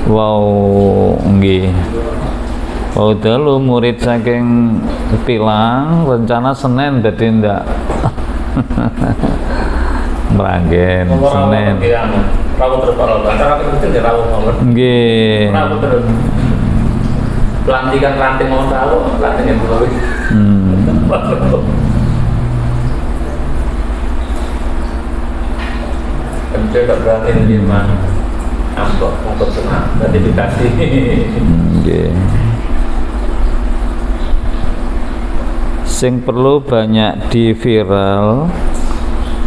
Wow, nggih. Wow, dalu murid saking Pilang rencana Senin dadi ndak. Meranggen Senin. Rawuh terus kalau acara kecil ya rawuh mawon. Nggih. Rawuh terus. Pelantikan ranting mau rawuh, ranting yang dulu. Kerja tak berarti di mana? Ampok untuk senang gratifikasi. Nggih. Sing perlu banyak di viral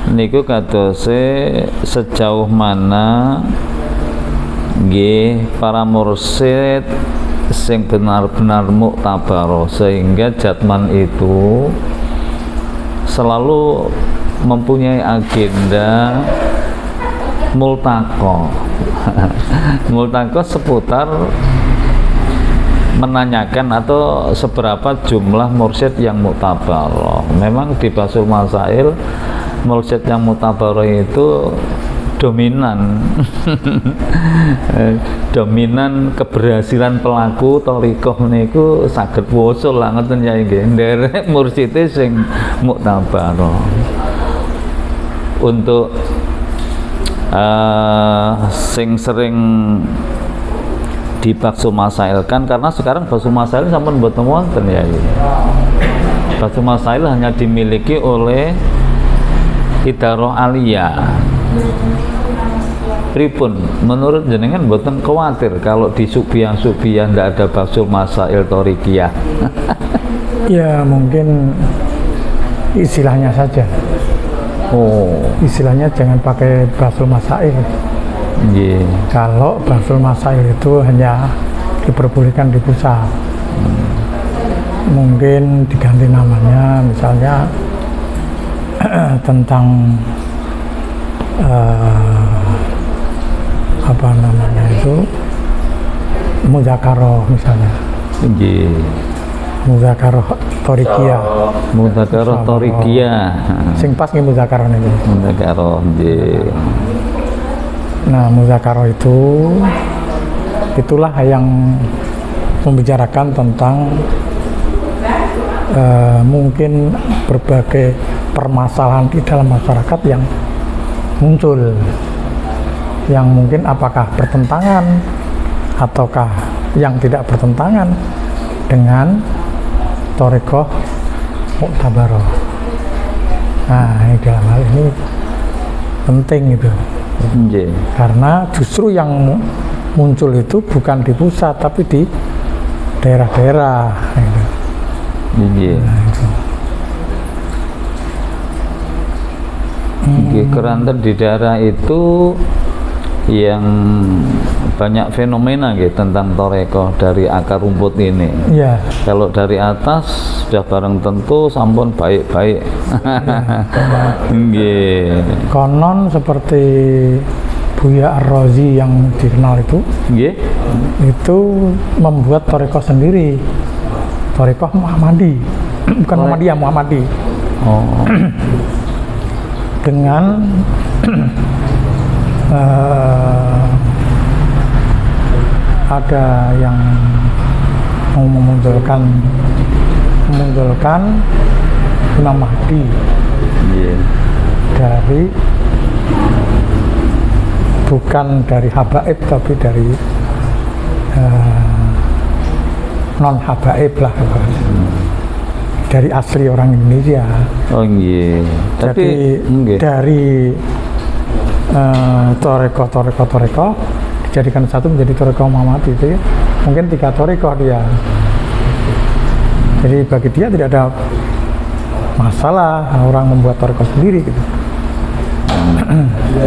niku kadose sejauh mana nggih para mursyid sing benar-benar muktabaro, sehingga Jatman itu selalu mempunyai agenda multaqo. Multaqo seputar menanyakan atau seberapa jumlah mursyid yang muktabaro. Memang di Basul Masail mursyid yang muktabaro itu dominan dominan keberhasilan pelaku thariqah niku saged wusul lah ngoten ya nggih nderek mursyide sing muktabaro. Untuk sing sering di Basul Masail kan, karena sekarang Basul Masail sampun mboten wonten ya. Basul Masail hanya dimiliki oleh Idaroh Aliyah. Pripun menurut jenengan mboten khawatir kalau di Subiah-Subiah ndak ada Basul Masail Thariqiyah? Ya mungkin istilahnya saja. Oh, Istilahnya jangan pakai Basul Masail. nggih. Kalau Basul Masail itu hanya diperbolehkan di pusat, mungkin diganti namanya, misalnya tentang apa namanya itu, Mudzakarah misalnya, Nggih. Mudzakarah Thariqiyah. Mudzakarah Thariqiyah. Sing pas nggih Mudzakarah niku. Mudzakarah nggih. Nah, Mudzakarah itulah yang membicarakan tentang mungkin berbagai permasalahan di dalam masyarakat yang muncul, yang mungkin apakah bertentangan ataukah yang tidak bertentangan dengan thariqah muktabaroh. Nah, dalam hal ini penting itu. Nggih. Karena justru yang muncul itu bukan di pusat tapi di daerah-daerah gitu. Nggih. Nah, itu. Nggih, keranten di daerah itu yang banyak fenomena nggih tentang thariqah dari akar rumput ini. Ya, Kalau dari atas sudah bareng tentu sampun baik-baik. Nggih. konon seperti Buya Ar-Razi yang dikenal Nggih. itu membuat thariqah sendiri, thariqah Muhammadi, bukan Muhammadiyah, Muhammadi, Oh. dengan ada yang mau memunculkan Imam Mahdi Nggih. dari bukan dari habaib tapi dari non habaib lah, dari asli orang Indonesia. Oh nggih. Tapi Jadi nggih. dari thariqah dijadikan satu menjadi thariqah Muhammadi itu ya. Mungkin 3 thariqah dia. Jadi bagi dia tidak ada masalah orang membuat thariqah sendiri gitu.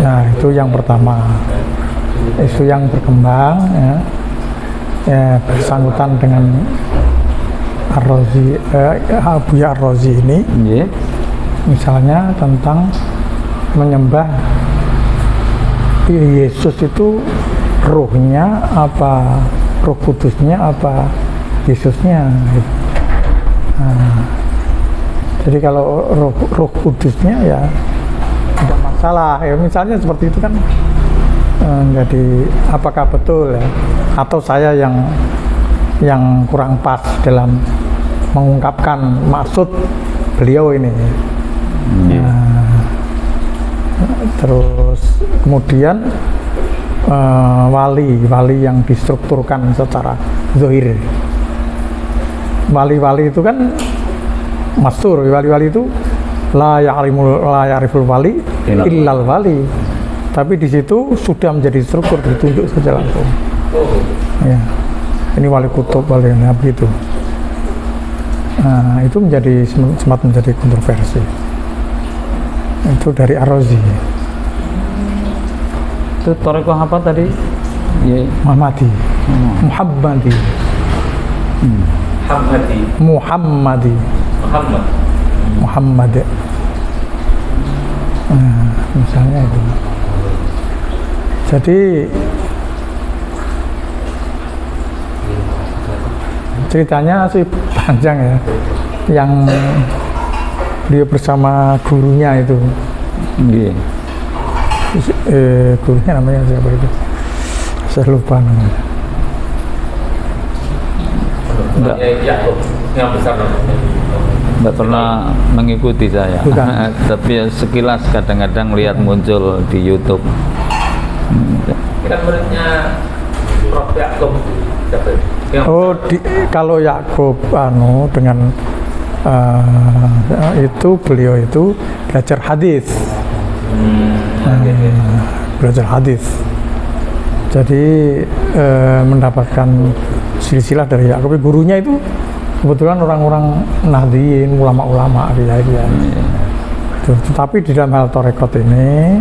Nah, itu yang pertama. Isu yang berkembang ya, bersangkutan dengan Ar-Razi, Buya Ar-Razi ini, Nggih. misalnya tentang menyembah Yesus itu rohnya apa, roh kudusnya apa, Yesusnya gitu. Nah, jadi kalau roh kudusnya ya tidak masalah ya, misalnya seperti itu kan Jadi apakah betul ya, atau saya yang kurang pas dalam mengungkapkan maksud beliau ini. Terus kemudian wali yang distrukturkan secara zahir. Wali-wali itu kan mastur, wali-wali itu la ya'riful wali illal wali. Tapi di situ sudah menjadi struktur, ditunjuk saja langsung. Ya. Ini wali kutub, wali nabi itu. Itu sempat menjadi kontroversi. Itu dari Ar-Razi. Itu Thariqah apa tadi? Ya. Muhammadi. Muhammadi. Muhammadi. Muhammad. Misalnya itu. Jadi ceritanya sih panjang ya, yang beliau bersama gurunya itu. Gurunya namanya siapa itu? Saya lupa namanya. Yang besar. Nggak pernah mengikuti saya. Tapi sekilas kadang-kadang lihat muncul di YouTube. Kan muridnya Prof. Yakub. Kalau Yakub dengan itu beliau itu belajar hadis. Belajar hadis. Jadi mendapatkan silsilah dari Yakub. Gurunya itu kebetulan orang-orang Nahdliyin, ulama-ulama kiai. Tetapi di dalam hal Thariqat ini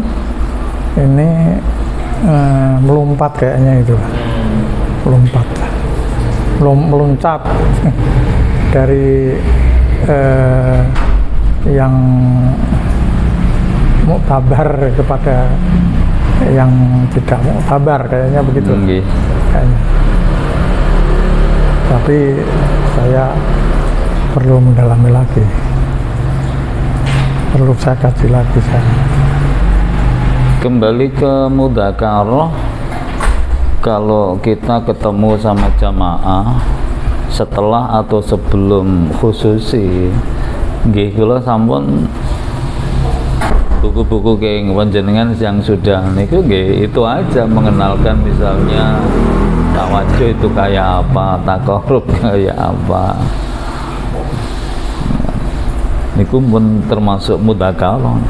melompat kayaknya itu, meloncat dari yang muktabar kepada yang tidak muktabar, kayaknya begitu. Kayaknya. Tapi saya perlu mendalami lagi, perlu saya kaji lagi saya. Kembali ke mudzakarah, kalau kita ketemu sama jamaah setelah atau sebelum khususi, nggih kula sampun buku-buku kayak panjenengan yang sudah niku nggih itu aja, mengenalkan misalnya tawajuh itu kayak apa, takarrub kayak apa. Niku pun termasuk mudzakarah.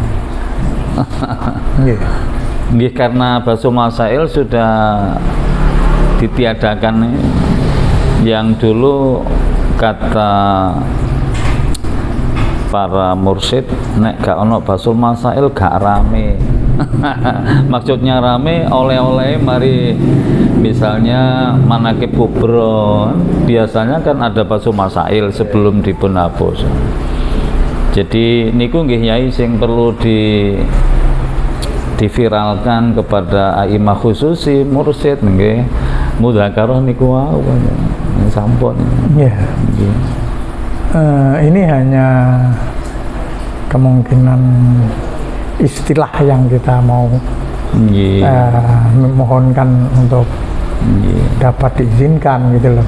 Nggih, karena Basul Masail sudah ditiadakan. Yang dulu kata para mursyid, nek gak ono Basul Masail gak rame. Maksudnya rame oleh-oleh mari misalnya manakib kubro, biasanya kan ada Basul Masail sebelum dipun hapus. Jadi niku nggih yai sing perlu diviralkan kepada aimah khususi mursyid nggih, mudzakarah niku wau sampun. Iya. Ini hanya kemungkinan istilah yang kita mau memohonkan untuk dapat diizinkan gitu loh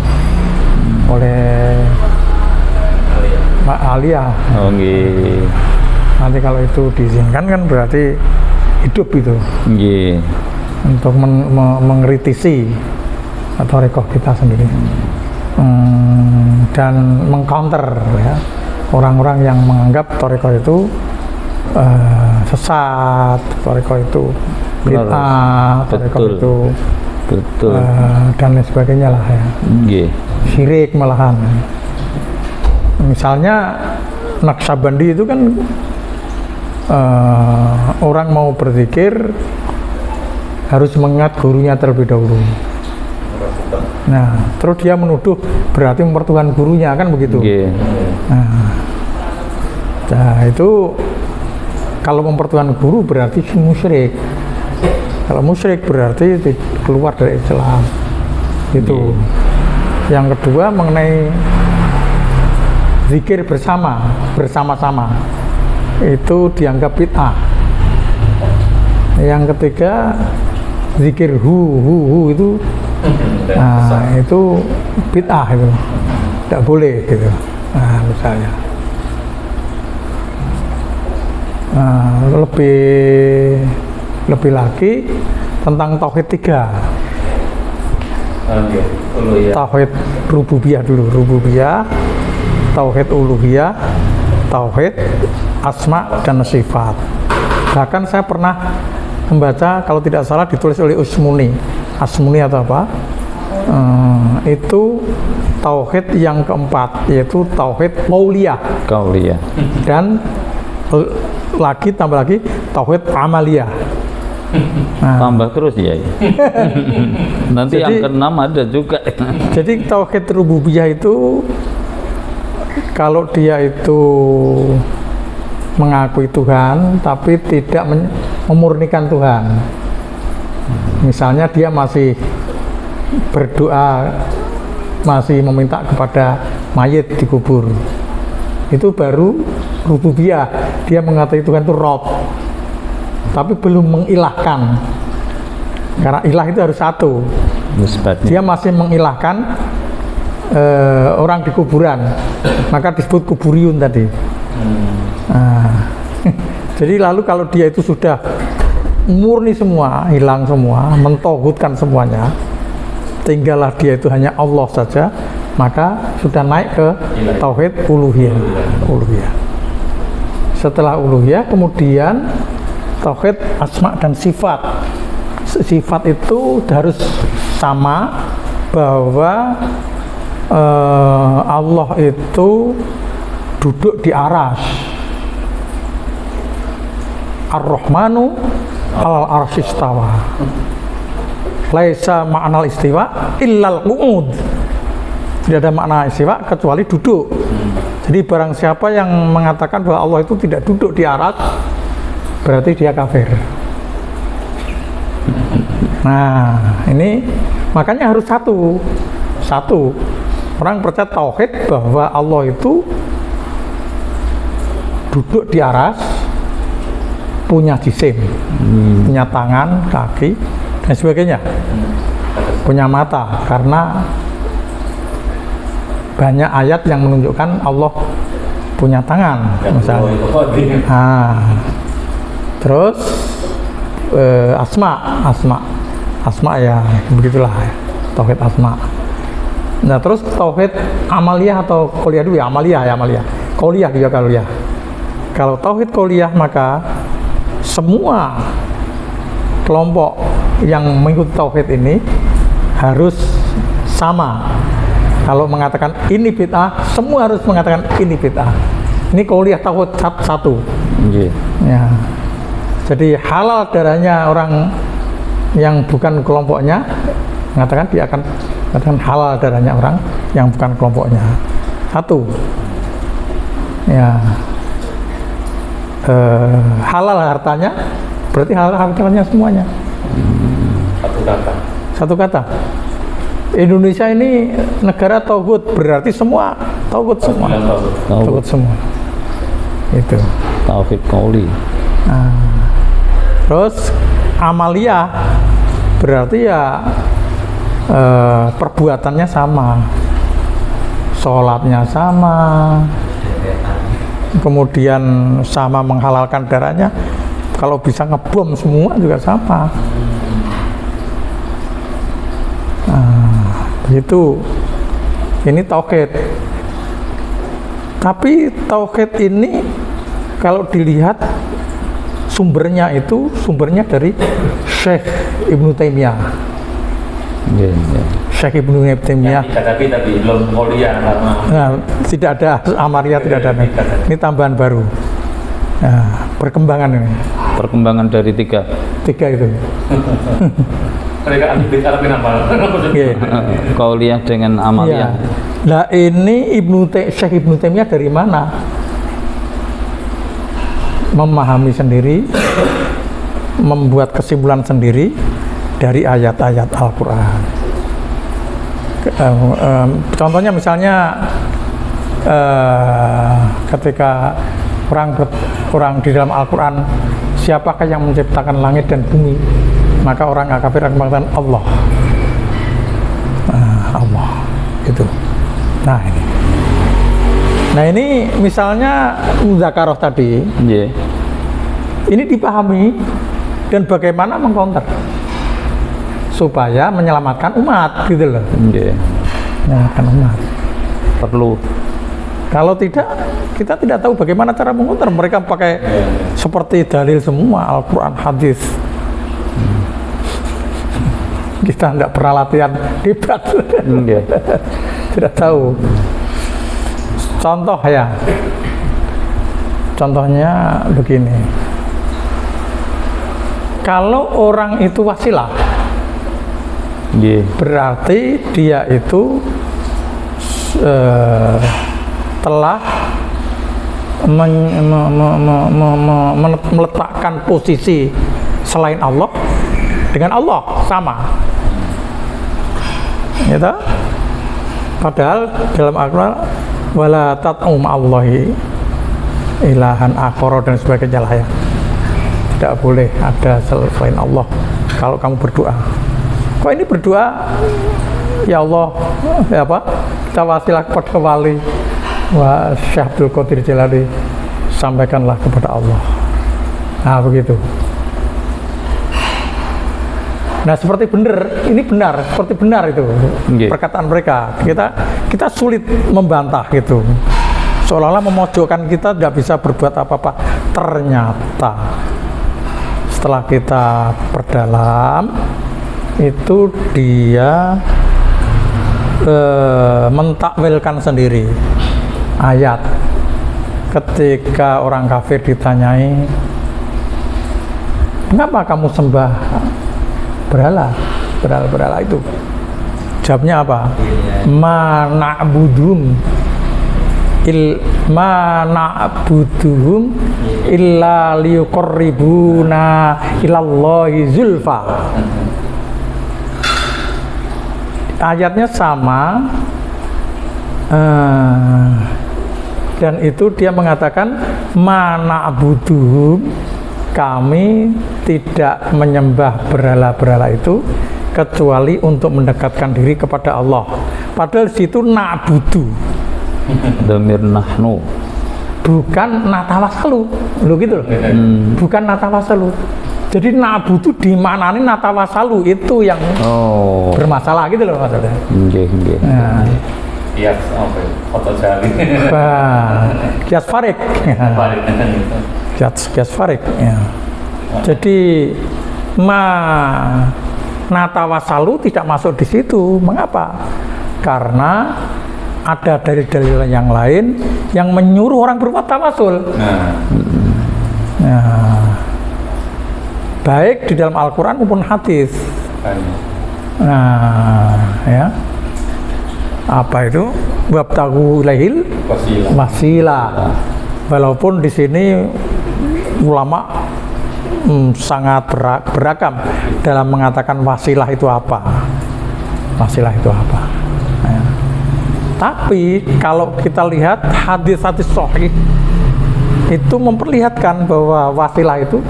oleh Mbak Alia. Nanti kalau itu diizinkan kan berarti hidup itu. Untuk mengkritisi thariqah kita sendiri. Dan mengcounter ya orang-orang yang menganggap thariqah itu sesat, thariqah itu bid'ah, thariqah itu dan lain sebagainya lah ya. Syirik malahan. Misalnya Naqsyabandi itu kan orang mau berzikir harus mengingat gurunya terlebih dahulu. Nah, terus dia menuduh berarti mempertuhankan gurunya, kan begitu. Nah, itu kalau mempertuhankan guru berarti musyrik. Kalau musyrik berarti keluar dari Islam. Itu. Yang kedua mengenai zikir bersama-sama itu dianggap bid'ah. Yang ketiga zikir hu itu, nah, itu bid'ah itu, tidak boleh gitu. Nah, misalnya, nah, lebih lagi tentang tauhid 3. Tauhid rububiyah dulu, rububiyah, tauhid uluhiyah, tauhid asma dan sifat. Bahkan saya pernah membaca, kalau tidak salah ditulis oleh Usmuni atau apa, itu tauhid yang keempat, yaitu tauhid qauliyah. Dan tambah lagi tauhid amaliyah. Nah, tambah terus ya. Nanti jadi, yang ke-6 ada juga. Jadi tauhid rububiyah itu, kalau dia itu mengakui Tuhan tapi tidak memurnikan Tuhan. Misalnya dia masih berdoa, masih meminta kepada mayit di kubur, itu baru rububiyah. Dia mengatakan Tuhan itu Rob, tapi belum mengilahkan, karena ilah itu harus satu. Dia masih mengilahkan orang di kuburan, maka disebut kuburiyun tadi. Nah, jadi lalu kalau dia itu sudah murni semua, hilang semua, mentauhidkan semuanya, tinggallah dia itu hanya Allah saja, maka sudah naik ke tauhid uluhiyah. Setelah uluhiyah kemudian tauhid asma dan sifat. Sifat itu harus sama, bahwa Allah itu duduk di aras, Ar-Rahmanu alal arsy istawa, laisa ma'nal istiwa illal qu'ud. Tidak ada makna istiwa kecuali duduk. Jadi barang siapa yang mengatakan bahwa Allah itu tidak duduk di aras, berarti dia kafir. Nah, ini makanya harus satu. Orang percaya tauhid bahwa Allah itu duduk di aras, punya jisim, punya tangan, kaki, dan sebagainya, punya mata, karena banyak ayat yang menunjukkan Allah punya tangan, misalnya. Nah, terus asma ya begitulah, tauhid asma. Nah, terus tauhid amaliyah atau qauliyah dulu ya, amaliyah. Qauliyah juga qauliyah. Kalau tauhid qauliyah maka semua kelompok yang mengikuti tauhid ini harus sama. Kalau mengatakan ini bid'ah, semua harus mengatakan ini bid'ah. Ini qauliyah tauhid satu. Ya. Jadi halal darahnya orang yang bukan kelompoknya, mengatakan dia akan mengatakan halal darahnya orang yang bukan kelompoknya. Satu. Ya. Halal hartanya, berarti halal hartanya semuanya. Satu kata. Indonesia ini negara tauhid, berarti semua tauhid semua. Tauhid semua. Itu. Tauhid qauli. Nah, terus amaliyah berarti ya perbuatannya sama, sholatnya sama, kemudian sama menghalalkan darahnya, kalau bisa ngebom semua juga sama. Nah, begitu. Ini tauhid. Tapi tauhid ini kalau dilihat sumbernya dari Syekh Ibnu Taimiyah. Syekh Ibnu Taimiyah. Tapi belum qauliyah. Nah, tidak ada amaliyah, tidak ada. Ini tambahan baru. Nah, perkembangan ini. Perkembangan dari tiga itu. Mereka ambil apa? Qauliyah dengan amaliyah. Nah, ini Syekh Ibnu Taimiyah dari mana? Memahami sendiri, membuat kesimpulan sendiri dari ayat-ayat Al-Quran. Contohnya misalnya ketika orang di dalam Al-Quran, siapakah yang menciptakan langit dan bumi? maka orang kafir akan mengatakan Allah. Allah itu. Nah ini misalnya mudzakarah tadi, Nggih. ini dipahami dan bagaimana mengcounter supaya menyelamatkan umat gitu loh. Nggih. Menyelamatkan umat. Perlu. Kalau tidak, kita tidak tahu bagaimana cara mengcounter. Mereka pakai seperti dalil semua Al-Quran, hadis. Kita tidak pernah latihan debat. Nggih. Tidak tahu. Contoh ya, contohnya begini. Kalau orang itu wasilah, Nggih. berarti dia itu telah meletakkan posisi selain Allah dengan Allah sama. Gitu? Padahal dalam Al-Quran wala tat'u ma'allahi ilahan akhara dan sebagainya lah ya. Tidak boleh ada selain Allah kalau kamu berdoa. Kok ini berdoa ya Allah, ya apa? Kita wasilah kepada wali wa Syekh Abdul Qadir Jailani, sampaikanlah kepada Allah. Nah begitu. Nah seperti benar, ini benar, seperti benar itu perkataan mereka. Kita sulit membantah gitu. Seolah-olah memojokkan kita tidak bisa berbuat apa-apa. Ternyata setelah kita perdalam itu dia mentakwilkan sendiri ayat. Ketika orang kafir ditanyai, mengapa kamu sembah berhala itu? Jawabnya apa? Ma na'buduhum illa liyuqarribuna ilallahi zulfa. Ayatnya sama, dan itu dia mengatakan ma na'buduhum, kami tidak menyembah berhala-berhala itu kecuali untuk mendekatkan diri kepada Allah. Padahal situ na'budu, Dhamir nahnu, bukan natawasalu, lo gitu loh. Bukan natawasalu. Jadi na'budu dimaknani natawasalu, itu yang bermasalah gitu loh maksudnya. Nggih, nggih. Nah, Kias apa? Foto jari. kias farik. Kias farik. Ya. Jadi natawasalu tidak masuk di situ. Mengapa? Karena ada dalil-dalil yang lain yang menyuruh orang berbuat tawasul. Nah, baik di dalam Al-Quran maupun hadis. Nah, ya. Apa itu? Wabtaghu ilaihil wasilah. Walaupun di sini ulama sangat beragam dalam mengatakan wasilah itu apa. Wasilah itu apa? Ya. Tapi kalau kita lihat hadis-hadis sahih itu memperlihatkan bahwa wasilah itu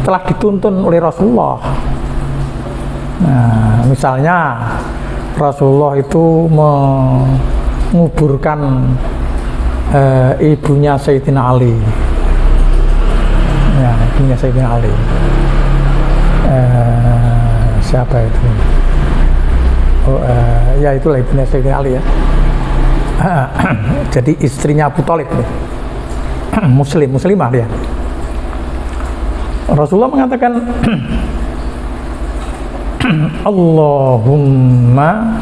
telah dituntun oleh Rasulullah. Nah, misalnya Rasulullah itu menguburkan ibunya Sayyidina Ali. Ya, ibunya Sayyidina Ali. Siapa itu? Ya itulah ibunya Sayyidina Ali ya. Jadi istrinya Abu Thalib. Muslimah dia. Rasulullah mengatakan Allahumma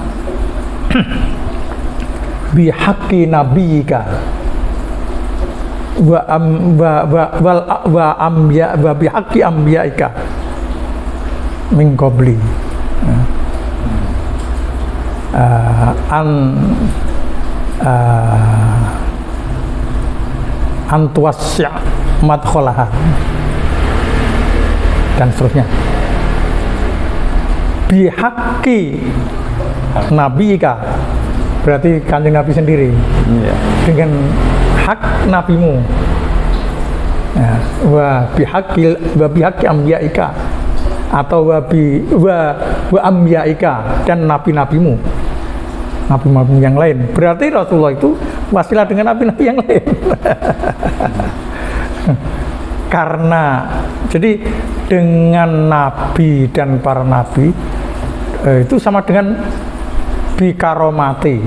bihaqqi nabiyika wa bihaqqi anbiyaika min qabli an tuwassi' madkhalaha dan seterusnya. Bihaqqi nabiyika berarti kanjeng Nabi sendiri, dengan hak nabimu. Wa bihaqqi anbiyaika atau wa ambiyaika, dan nabi-nabimu, nabi-nabi yang lain. Berarti Rasulullah itu wasilah dengan nabi-nabi yang lain. Karena jadi dengan nabi dan para nabi itu sama dengan bikaromati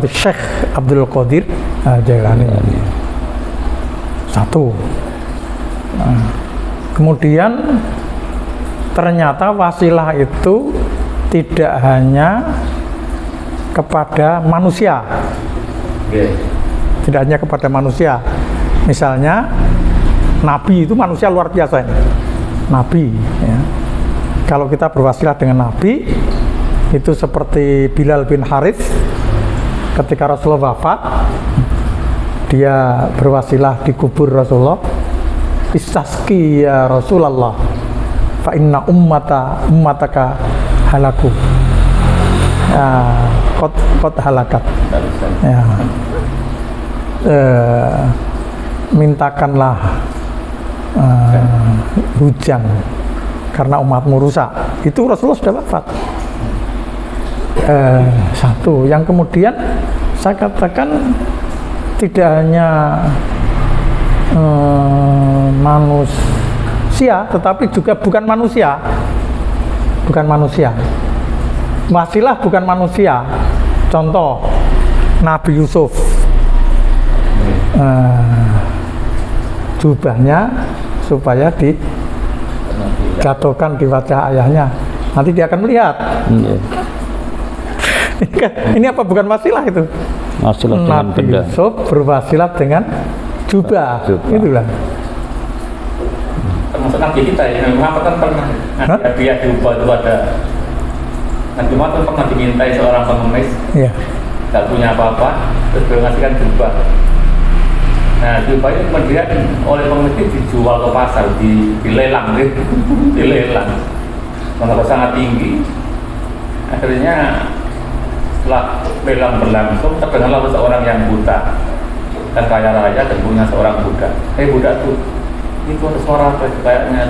Syekh Abdul Qadir Jailani. Satu. Nah, kemudian ternyata wasilah itu tidak hanya kepada manusia, tidak hanya kepada manusia. Misalnya nabi itu manusia luar biasa ini. Nabi ya. Kalau kita berwasilah dengan nabi itu seperti Bilal bin Harith ketika Rasulullah wafat, dia berwasilah di kubur Rasulullah, istasqi ya Rasulullah fa inna ummataka halaku ya, kot halakat ya. Mintakanlah hujan karena umatmu rusak. Itu Rasulullah sudah wafat. Satu. Yang kemudian saya katakan tidak hanya manusia, tetapi juga bukan manusia. Wasilah bukan manusia. Contoh Nabi Yusuf, jubahnya supaya dijatuhkan di wajah ayahnya. Nanti dia akan melihat. Ini apa bukan wasilah itu? Wasilah dengan Nabi benda. Yusuf berwasilah dengan jubah. Itulah. Termasuk Nabi kita ya, Muhammad kan pernah hadiah jubah itu ada. Nabi Muhammad pernah dimintai seorang pengemis, Iya. nggak punya apa-apa, terus beliau ngasihkan jubah. Nah, jubah itu kemudian oleh pengemis itu dijual ke pasar, dilelang, karena sangat tinggi. Akhirnya setelah lelang berlangsung, terdengarlah seorang yang buta dan kaya raya dan punya seorang budak. Budak tuh, itu ada suara apa? Kayaknya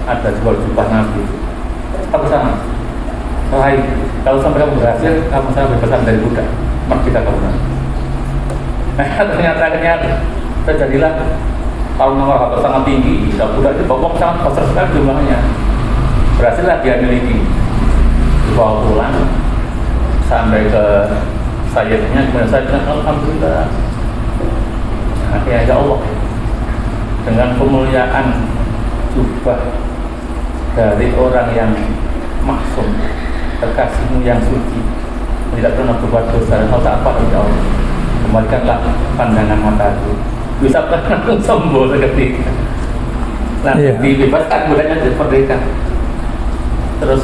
ada jual jubah Nabi. Aku sana. Wahai, kalau sampai kamu berhasil, kamu saya berpesan dari budak. Merdeka kamu. Nah, ternyata terjadilah kalau nomor harga sangat tinggi, budak itu bobok sangat besar sekali jumlahnya. Berhasillah dia miliki. Dibawa pulang sampai ke sayyidnya, kemudian sayyidnya alhamdulillah. Akhirnya ya Allah, dengan kemuliaan jubah dari orang yang maksum, kekasihmu yang suci, tidak pernah berbuat dosa dan tak apa ya Allah, kembalikanlah pandangan mataku. Bisa pernah sembuh seketika. Nah, dibebaskan budaknya dari merdeka. Terus